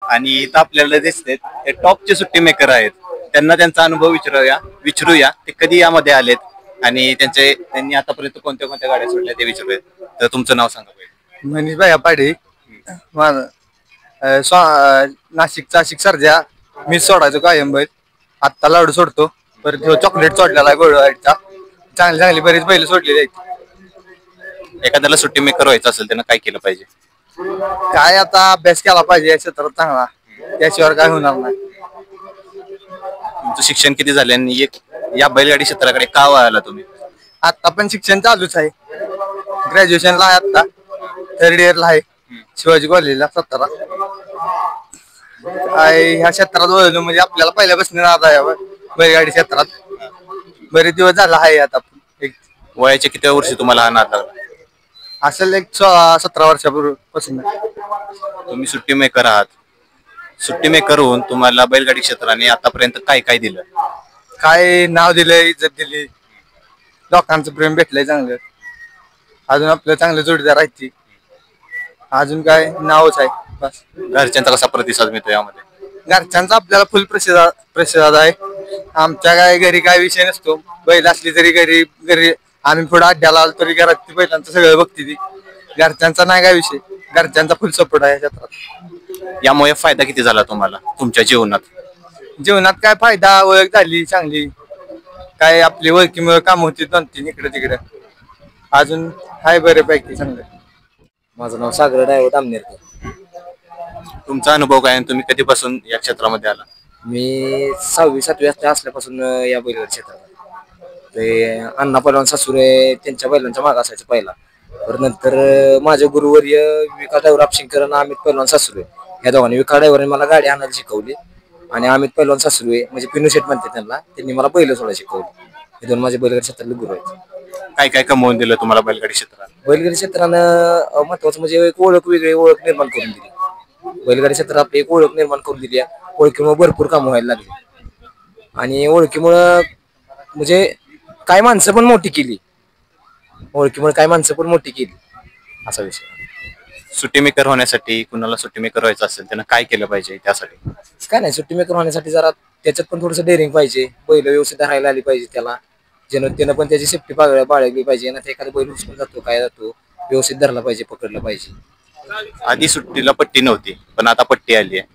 आणि इथं आपल्याला दिसते ते टॉपचे सुट्टी मेकर आहेत. त्यांना त्यांचा अनुभव विचारूया ते कधी यामध्ये आलेत आणि त्यांनी आतापर्यंत कोणत्या कोणत्या गाड्या सोडल्या ते विचारूयात. तर तुमचं नाव सांगा पहिले. मनीष भाई पाडी माझं नाशिकचा सर्जा मी सोडायचो कायम बैल. आत्ता लाडू सोडतो. परत चॉकलेट सोडलेला आहे गोळवाडीचा. चांगली चांगली बरीच बैल सोडलेली आहेत. एखाद्याला सुट्टी मेकर व्हायचं असेल त्यानं काय केलं पाहिजे? काय आता अभ्यास केला पाहिजे या क्षेत्रात चांगला, त्याशिवाय काय होणार नाही. तुमचं शिक्षण किती झाले आणि या बैलगाडी क्षेत्राकडे का वळाला तुम्ही? आता पण शिक्षण चालूच आहे. ग्रॅज्युएशनला आहे, आता थर्ड इयरला आहे शिवाजी कॉलेजला 17. ह्या क्षेत्रात वळलो म्हणजे आपल्याला पहिल्यापासून नाद आहे बैलगाडी क्षेत्रात. बरेच दिवस झाला आहे. आता वयाच्या किती वर्षी तुम्हाला हा नाद लागला? असेल एक 17 वर्षापूर्वीपासून. तुम्ही सुट्टी मेकर आहात. सुट्टी मेकर होऊन तुम्हाला बैलगाडी क्षेत्राने आतापर्यंत काय काय दिलं? काय नाव दिलंय, इज्जत दिली, लोकांचं प्रेम भेटलंय चांगलं. अजून आपलं चांगलं जोडीदार आहेत. अजून काय नावच आहे बस. घरच्यांचा कसा प्रतिसाद मिळतो यामध्ये? घरच्यांचा आपल्याला फुल प्रतिसाद आहे. आमच्या काय घरी काय विषय नसतो. बैल असली तरी घरी आम्ही पुढे अड्ड्याला आलो तरी घरात बैलांचं सगळं बघते ती. घरच्यांचा नाही काय विषय, घरच्यांचा फुल सपोर्ट आहे क्षेत्रात. यामुळे फायदा किती झाला तुम्हाला तुमच्या जीवनात? जीवनात काय फायदा, ओळख झाली चांगली. काय आपली ओळखीमुळे काम होती 2-3 इकडे तिकडे. अजून हाय बऱ्यापैकी चांगलं. माझं नाव सागर डायव्हर दामनेरकर. तुमचा अनुभव काय? तुम्ही कधीपासून या क्षेत्रामध्ये आला? मी 6वी-7वी असल्यापासून या बैलगाडी क्षेत्रात. ते अण्णा पहिलवान सासुरे त्यांच्या बैलांच्या माग असायचं पहिला. तर नंतर माझे गुरुवर्य विकास ड्रायव्हर आपशिंकर आणि अमित पहिलवान सासुरे या दोघांनी, विकास ड्रायव्हरने मला गाडी आणायला शिकवली आणि अमित पहिलवान सासुरे म्हणजे पिनू शेट म्हणते त्यांनी मला बैल सोडायला शिकवली. हे दोन माझे बैलगाडी क्षेत्रातले गुरु आहेत. काय काय कमवून दिलं तुम्हाला बैलगाडी क्षेत्रात? बैलगाडी क्षेत्रानं महत्वाचं म्हणजे एक वेगळी ओळख निर्माण करून दिली. बैलगाडी क्षेत्रात आपली एक ओळख निर्माण करून दिली. ओळखीमुळे भरपूर कामं व्हायला लागली आणि ओळखीमुळं म्हणजे काय माणसं पण मोठी केली. असा विषय. सुट्टी मेकर होण्यासाठी, कुणाला सुट्टी मेकर व्हायचं असेल त्यानं काय केलं पाहिजे? त्यासाठी काय नाही, सुट्टी मेकर होण्यासाठी जरा त्याच्यात पण थोडंसं डेअरिंग पाहिजे. बैल व्यवस्थित धरायला आली पाहिजे त्याला. त्यानं पण त्याची सेफ्टी बाळगली पाहिजे ना. ते एखादा बैल उचलून जातो काय जातो व्यवस्थित धरला पाहिजे, पकडलं पाहिजे. आधी सुट्टीला पट्टी नव्हती पण आता पट्टी आली आहे.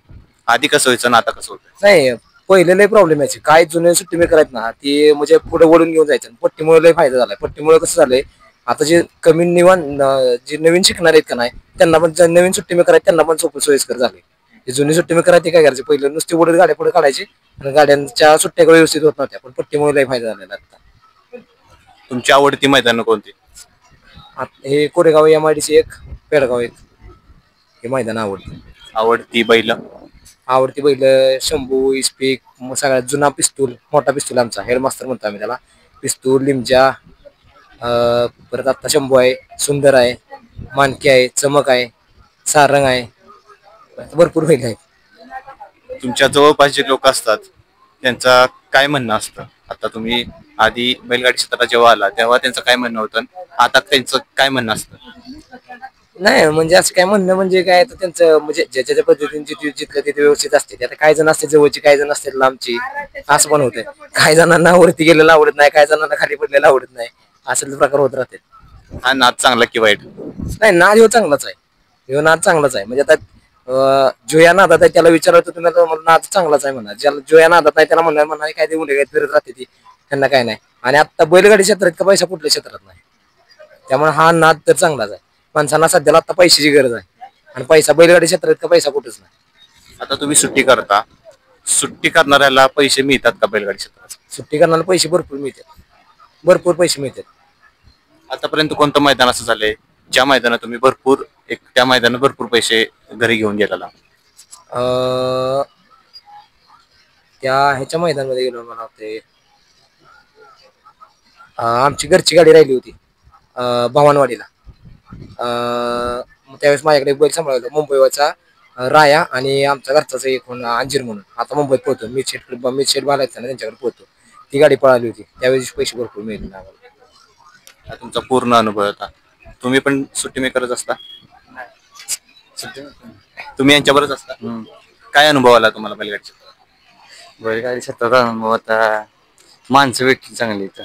आधी कसं व्हायचं ना आता कसं होतं? नाही, पहिले लय प्रॉब्लेम यायचे. काय जुने सुट्टी मेकर आहेत ना ती म्हणजे पुढे वळून घेऊन जायचं. पट्टीमुळे लय फायदा झालाय. पट्टीमुळे कसं झालंय, आता जे कमी जे नवीन शिकणार आहेत का नाही त्यांना पण, नवीन सुट्टी मेकर आहेत त्यांना पण सोयीस्कर झाले. जे जुनी सुट्टी मेकर आहेत ते काय करायचे, पहिले नुसती ओढत गाड्या पुढे काढायची आणि गाड्यांच्या सुट्ट्या व्यवस्थित होत नव्हत्या. पण पट्टीमुळे लय फायदा झालेला आता. तुमची आवडती मैदान कोणती? हे कोरेगाव MIDC एक, पेडगाव एक, हे मैदान आवडते. आवडती बैल शंभू, इस्पिक, सगळ्यात जुना पिस्तूल, मोठा पिस्तूल आमचा हेडमास्टर म्हणतो आम्ही त्याला. पिस्तूल, लिमजा, परत आता शंभू आहे, सुंदर आहे, मानकी आहे, चमक आहे, सारंग आहे, भरपूर बैल आहेत. तुमच्या जवळपास जे लोक असतात त्यांचा काय म्हणणं असतं? आता तुम्ही आधी बैलगाडी क्षेत्रात जेव्हा आला तेव्हा त्यांचं काय म्हणणं होतं, आता त्यांचं काय म्हणणं असतं? नाही म्हणजे असं काय म्हणणं म्हणजे काय, तर त्यांचं म्हणजे ज्याच्या पद्धतीने जिथलं तिथे व्यवस्थित असते. आता काही जण असते जवळची, काही जण असते लांबची, असं पण होतंय. काही जणांना वरती गेलेलं आवडत नाही, काही जणांना खाली पडलेलं आवडत नाही, असं प्रकार होत राहते. हा नाद चांगला की वाईट? नाही, नाद ह्यो चांगलाच आहे. ह्यो नाद चांगलाच आहे. म्हणजे आता जो या नादात आहे त्याला विचारलं तुम्ही नाद चांगलाच आहे म्हणा. ज्याला जो या नादात नाही त्याला म्हणणार काय ते उलट फिरत राहते ती, त्यांना काय नाही. आणि आता बैलगाडी क्षेत्रात का पैसा कुठल्या क्षेत्रात नाही, त्यामुळे हा नाद तर चांगलाच आहे. माणसांना सध्याला आता पैशाची गरज आहे आणि पैसा बैलगाडी क्षेत्रात का पैसा कुठेच नाही. आता तुम्ही सुट्टी करता, सुट्टी करणाऱ्याला पैसे मिळतात का बैलगाडी क्षेत्रात? सुट्टी करण्याला पैसे भरपूर मिळतात, भरपूर पैसे मिळतात. आतापर्यंत कोणतं मैदान असं झालंय ज्या मैदानात तुम्ही त्या मैदानात भरपूर पैसे घरी घेऊन गेला? त्या ह्याच्या मैदानामध्ये गेलो, मला वाटते आमची घरची गाडी राहिली होती भवानवाडीला. त्यावेळेस माझ्याकडे बैल सांभाळला मुंबईवरचा राया आणि आमचा घरचाच एक अंजीर म्हणून, आता मुंबईत पोहतो. मीरशेट बालायचा ना त्यांच्याकडे पोहतो. ती गाडी पळाली होती, त्यावेळेस पैसे भरपूर मिळाले. तुमचा पूर्ण अनुभव होता. तुम्ही पण सुट्टी मेकरच असता? तुम्ही यांच्याबरोबर असता? काय अनुभव आला तुम्हाला बैलगाडी क्षेत्रात? बैलगाडी क्षेत्राचा अनुभव आता माणसं भेटली चांगली इथं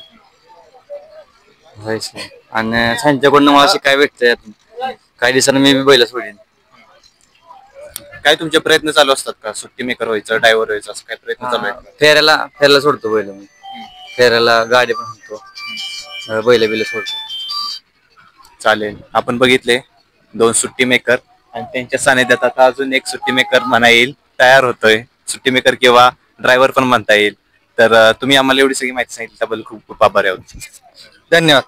व्हायचं आणि त्यांच्याकडनं मला शिकाय भेटतंय काही दिवसांनी मी बी बैल सोडीन. काय तुमचे प्रयत्न चालू असतात का सुट्टी मेकर व्हायचं ड्रायव्हर व्हायचं असं काय प्रयत्न चालू आहेत? फेऱ्याला सोडतो बैल मी फेऱ्याला गाडी पण होतो बैल बिल सोडतो. चालेल. आपण बघितले 2 सुट्टी मेकर आणि त्यांच्या सानिध्यात आता अजून एक सुट्टी मेकर म्हणा येईल तयार होतोय. सुट्टी मेकर किंवा ड्रायव्हर पण म्हणता येईल. तर तुम्ही आम्हाला एवढी सगळी माहिती सांगितली त्याबद्दल खूप खूप आभारी आहोत. धन्यवाद.